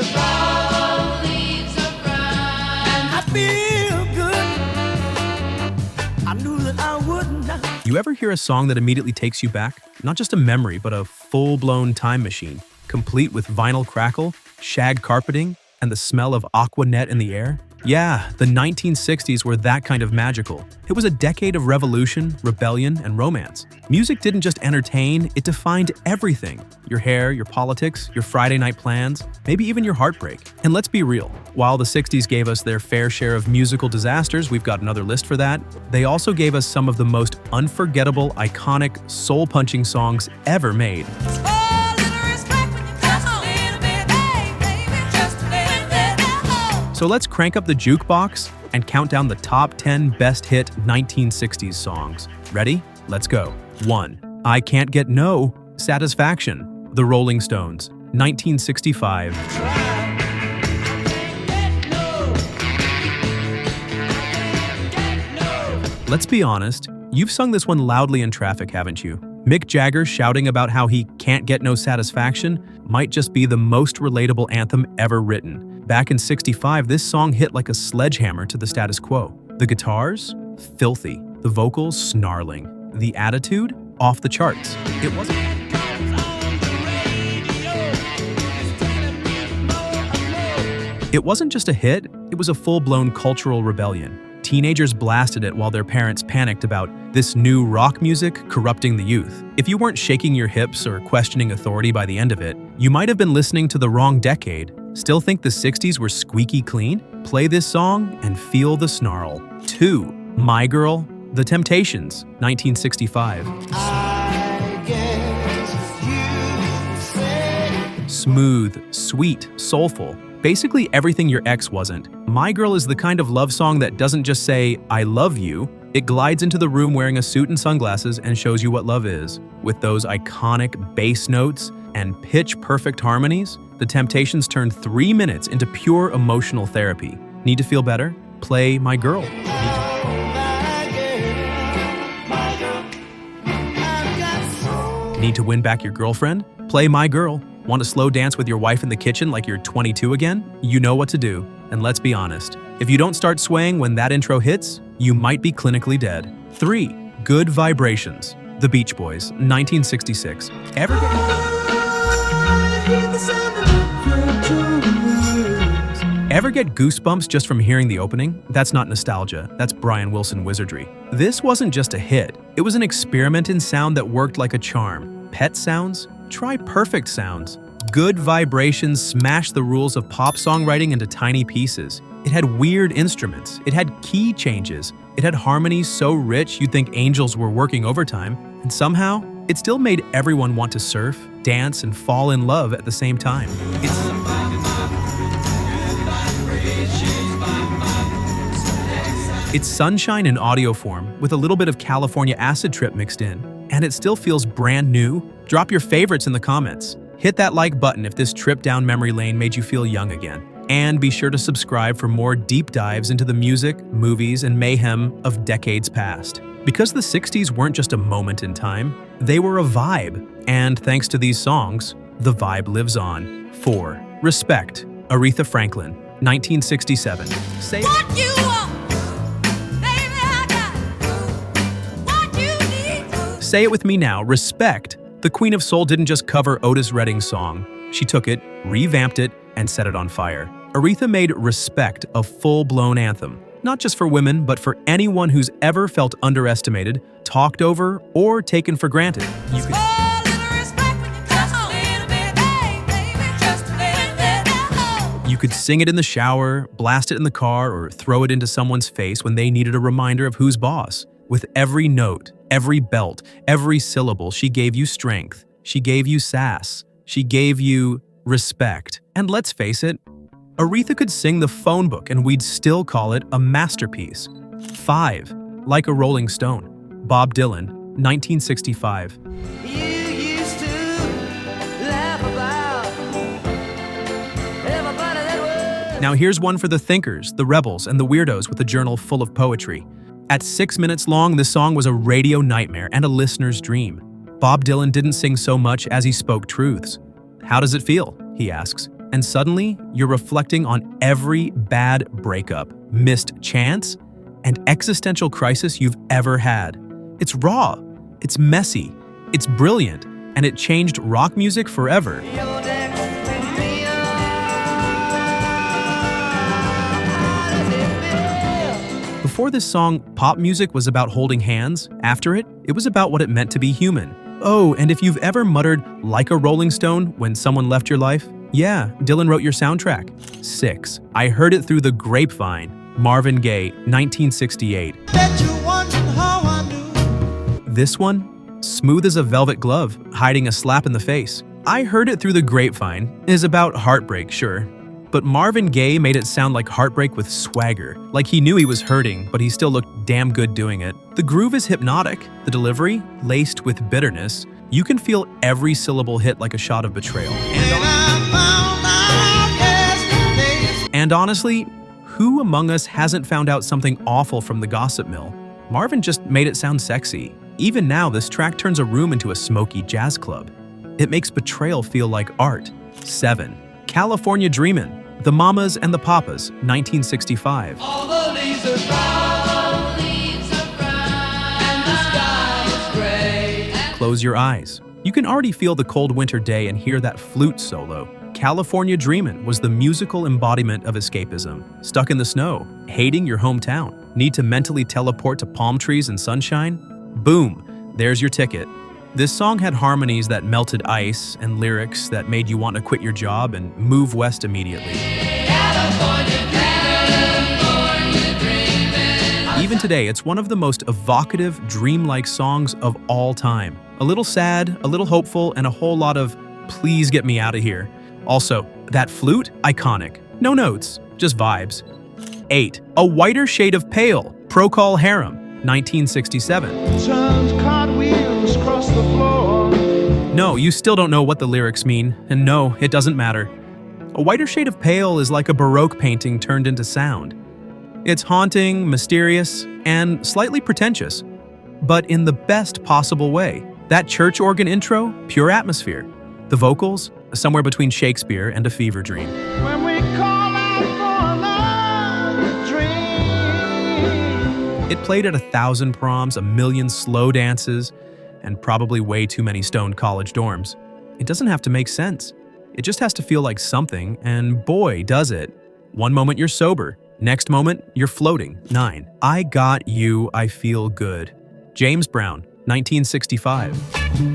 Fall leaves are brown. And I feel good. I knew that I would not. You ever hear a song that immediately takes you back? Not just a memory, but a full-blown time machine, complete with vinyl crackle, shag carpeting, and the smell of Aqua Net in the air? Yeah, the 1960s were that kind of magical. It was a decade of revolution, rebellion, and romance. Music didn't just entertain, it defined everything. Your hair, your politics, your Friday night plans, maybe even your heartbreak. And let's be real, while the 60s gave us their fair share of musical disasters, we've got another list for that, they also gave us some of the most unforgettable, iconic, soul-punching songs ever made. So let's crank up the jukebox and count down the top 10 best hit 1960s songs. Ready? Let's go. 1. I Can't Get No Satisfaction, The Rolling Stones, 1965. Let's be honest, you've sung this one loudly in traffic, haven't you? Mick Jagger shouting about how he can't get no satisfaction might just be the most relatable anthem ever written. Back in '65, this song hit like a sledgehammer to the status quo. The guitars? Filthy. The vocals? Snarling. The attitude? Off the charts. It wasn't just a hit, it was a full-blown cultural rebellion. Teenagers blasted it while their parents panicked about this new rock music corrupting the youth. If you weren't shaking your hips or questioning authority by the end of it, you might have been listening to the wrong decade. Still think the 60s were squeaky clean? Play this song and feel the snarl. 2. My Girl, The Temptations, 1965. Smooth, sweet, soulful. Basically everything your ex wasn't. My Girl is the kind of love song that doesn't just say, I love you. It glides into the room wearing a suit and sunglasses and shows you what love is. With those iconic bass notes and pitch-perfect harmonies, The Temptations turned 3 minutes into pure emotional therapy. Need to feel better? Play My Girl. Need to win back your girlfriend? Play My Girl. Want to slow dance with your wife in the kitchen like you're 22 again? You know what to do. And let's be honest, if you don't start swaying when that intro hits, you might be clinically dead. 3. Good Vibrations, The Beach Boys, 1966. Ever get goosebumps just from hearing the opening? That's not nostalgia, that's Brian Wilson wizardry. This wasn't just a hit, it was an experiment in sound that worked like a charm. Pet sounds? Try perfect sounds. Good Vibrations smashed the rules of pop songwriting into tiny pieces. It had weird instruments, it had key changes, it had harmonies so rich you'd think angels were working overtime, and somehow, it still made everyone want to surf, dance, and fall in love at the same time. It's sunshine in audio form, with a little bit of California acid trip mixed in, and it still feels brand new. Drop your favorites in the comments. Hit that like button if this trip down memory lane made you feel young again. And be sure to subscribe for more deep dives into the music, movies, and mayhem of decades past. Because the 60s weren't just a moment in time, they were a vibe. And thanks to these songs, the vibe lives on. 4. Respect, Aretha Franklin, 1967. What you want, baby, I got what you need. Say it with me now, respect. The Queen of Soul didn't just cover Otis Redding's song. She took it, revamped it, and set it on fire. Aretha made Respect a full-blown anthem, not just for women, but for anyone who's ever felt underestimated, talked over, or taken for granted. You could sing it in the shower, blast it in the car, or throw it into someone's face when they needed a reminder of who's boss. With every note, every belt, every syllable, she gave you strength. She gave you sass. She gave you respect. And let's face it, Aretha could sing the phone book and we'd still call it a masterpiece. 5. Like a Rolling Stone, Bob Dylan, 1965. Now here's one for the thinkers, the rebels, and the weirdos with a journal full of poetry. At 6 minutes long, this song was a radio nightmare and a listener's dream. Bob Dylan didn't sing so much as he spoke truths. How does it feel? He asks. And suddenly, you're reflecting on every bad breakup, missed chance, and existential crisis you've ever had. It's raw, it's messy, it's brilliant, and it changed rock music forever. Before this song, pop music was about holding hands. After it, it was about what it meant to be human. Oh, and if you've ever muttered, "like a Rolling Stone," when someone left your life, yeah, Dylan wrote your soundtrack. 6. I Heard It Through the Grapevine. Marvin Gaye, 1968. This one, smooth as a velvet glove, hiding a slap in the face. I Heard It Through the Grapevine is about heartbreak, sure. But Marvin Gaye made it sound like heartbreak with swagger, like he knew he was hurting, but he still looked damn good doing it. The groove is hypnotic, the delivery, laced with bitterness. You can feel every syllable hit like a shot of betrayal. And honestly, who among us hasn't found out something awful from the gossip mill? Marvin just made it sound sexy. Even now, this track turns a room into a smoky jazz club. It makes betrayal feel like art. 7. California Dreamin'. The Mamas and the Papas, 1965. All the leaves are brown, and the sky is gray. Close your eyes. You can already feel the cold winter day and hear that flute solo. California Dreamin' was the musical embodiment of escapism. Stuck in the snow, hating your hometown, need to mentally teleport to palm trees and sunshine? Boom, there's your ticket. This song had harmonies that melted ice and lyrics that made you want to quit your job and move west immediately. Even today, it's one of the most evocative, dreamlike songs of all time. A little sad, a little hopeful, and a whole lot of "please get me out of here." Also, that flute, iconic. No notes, just vibes. 8. A Whiter Shade of Pale, Procol Harum, 1967. Cartwheels across the floor. No, you still don't know what the lyrics mean, and no, it doesn't matter. A Whiter Shade of Pale is like a Baroque painting turned into sound. It's haunting, mysterious, and slightly pretentious, but in the best possible way. That church organ intro, pure atmosphere. The vocals, somewhere between Shakespeare and a fever dream. When we call out for another dream. It played at 1,000 proms, a million slow dances, and probably way too many stoned college dorms. It doesn't have to make sense. It just has to feel like something, and boy, does it. One moment you're sober, next moment you're floating. 9. I Got You, I Feel Good. James Brown, 1965.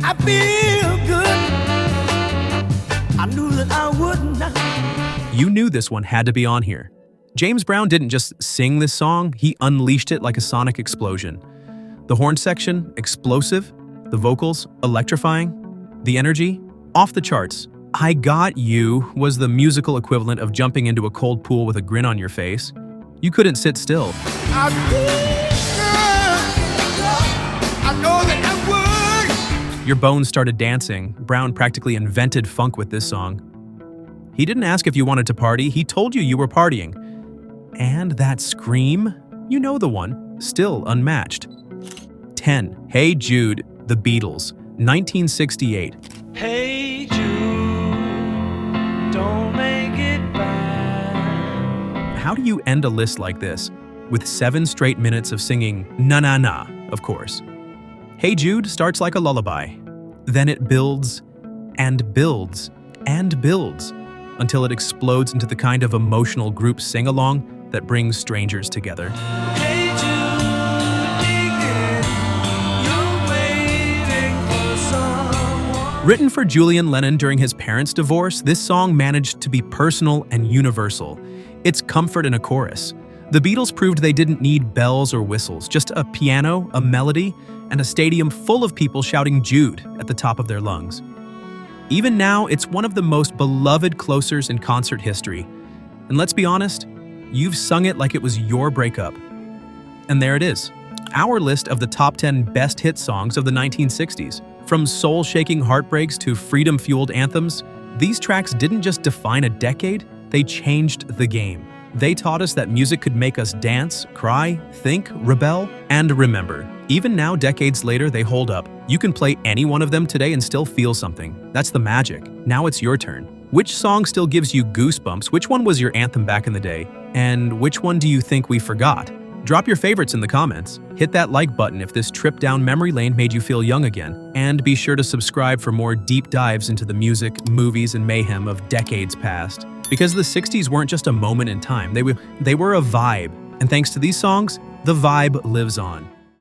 I feel good. I knew that I would not. You knew this one had to be on here. James Brown didn't just sing this song, he unleashed it like a sonic explosion. The horn section, explosive. The vocals, electrifying. The energy, off the charts. I Got You was the musical equivalent of jumping into a cold pool with a grin on your face. You couldn't sit still. I feel good. I know that I would. Your bones started dancing. Brown practically invented funk with this song. He didn't ask if you wanted to party, he told you were partying. And that scream? You know the one, still unmatched. 10. Hey Jude, The Beatles, 1968. Hey Jude, don't make it bad. How do you end a list like this? With 7 straight minutes of singing "Na Na Na," of course. Hey Jude starts like a lullaby. Then it builds and builds and builds until it explodes into the kind of emotional group sing-along that brings strangers together. Hey Jude, you're waiting for someone. Written for Julian Lennon during his parents' divorce, this song managed to be personal and universal. It's comfort in a chorus. The Beatles proved they didn't need bells or whistles, just a piano, a melody, and a stadium full of people shouting Jude at the top of their lungs. Even now, it's one of the most beloved closers in concert history. And let's be honest, you've sung it like it was your breakup. And there it is, our list of the top 10 best hit songs of the 1960s. From soul-shaking heartbreaks to freedom-fueled anthems, these tracks didn't just define a decade, they changed the game. They taught us that music could make us dance, cry, think, rebel, and remember. Even now, decades later, they hold up. You can play any one of them today and still feel something. That's the magic. Now it's your turn. Which song still gives you goosebumps? Which one was your anthem back in the day? And which one do you think we forgot? Drop your favorites in the comments. Hit that like button if this trip down memory lane made you feel young again. And be sure to subscribe for more deep dives into the music, movies, and mayhem of decades past. Because the 60s weren't just a moment in time, they were a vibe. And thanks to these songs, the vibe lives on.